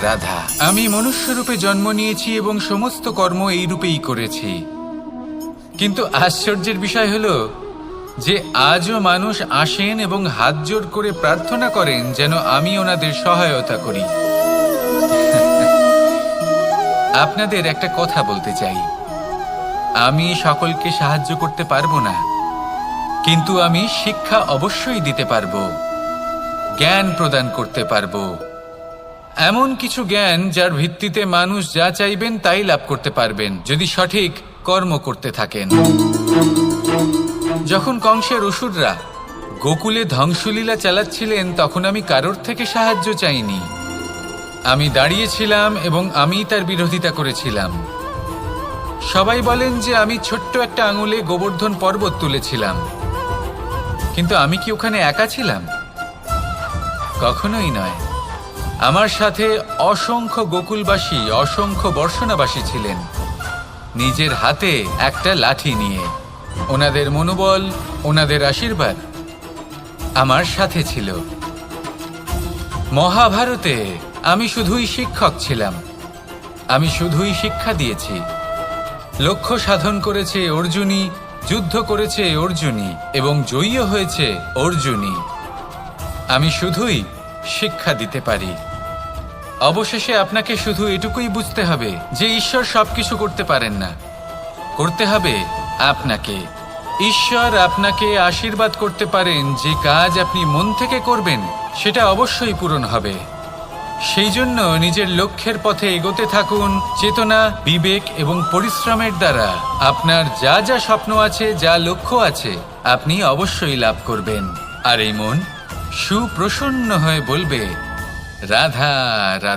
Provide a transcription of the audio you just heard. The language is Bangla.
রাধা, আমি মনুষ্যরূপে জন্ম নিয়েছি এবং সমস্ত কর্ম এই রূপেই করেছি। কিন্তু আশ্চর্যের বিষয় হলো যে আজও মানুষ আসেন এবং হাত জোড় করে প্রার্থনা করেন যেন আমি ওনাদের সহায়তা করি। আপনাদের একটা কথা বলতে চাই, আমি সকলকে সাহায্য করতে পারবো না, কিন্তু আমি শিক্ষা অবশ্যই দিতে পারবো, জ্ঞান প্রদান করতে পারবো, এমন কিছু জ্ঞান যার ভিত্তিতে মানুষ যা চাইবেন তাই লাভ করতে পারবেন যদি সঠিক কর্ম করতে থাকেন। যখন কংসের অসুররা গোকুলে ধ্বংসলীলা চালাচ্ছিলেন তখন আমি কারোর থেকে সাহায্য চাইনি। আমি দাঁড়িয়েছিলাম এবং আমি তার বিরোধিতা করেছিলাম। সবাই বলেন যে আমি ছোট্ট একটা আঙুলে গোবর্ধন পর্বত তুলেছিলাম, কিন্তু আমি কি ওখানে একা ছিলাম? কখনোই নয়। আমার সাথে অসংখ্য গোকুলবাসী, অসংখ্য বর্ষণাবাসী ছিলেন, নিজের হাতে একটা লাঠি নিয়ে। ওনাদের মনোবল, ওনাদের আশীর্বাদ আমার সাথে ছিল। মহাভারতে আমি শুধুই শিক্ষক ছিলাম, আমি শুধুই শিক্ষা দিয়েছি। লক্ষ্য সাধন করেছে অর্জুনই, যুদ্ধ করেছে অর্জুনই এবং জয়ীও হয়েছে অর্জুনই। আমি শুধুই শিক্ষা দিতে পারি। অবশেষে আপনাকে শুধু এটুকুই বুঝতে হবে যে ঈশ্বর সবকিছু করতে পারেন না, করতে হবে আপনাকে। ঈশ্বর আপনাকে আশীর্বাদ করতে পারেন যে কাজ আপনি মন থেকে করবেন সেটা অবশ্যই পূরণ হবে। সেই জন্য নিজের লক্ষ্যের পথে এগোতে থাকুন। চেতনা, বিবেক এবং পরিশ্রমের দ্বারা আপনার যা যা স্বপ্ন আছে, যা লক্ষ্য আছে, আপনি অবশ্যই লাভ করবেন। আর এই মন সুপ্রসন্ন হয়ে বলবে, রাধা রাধা।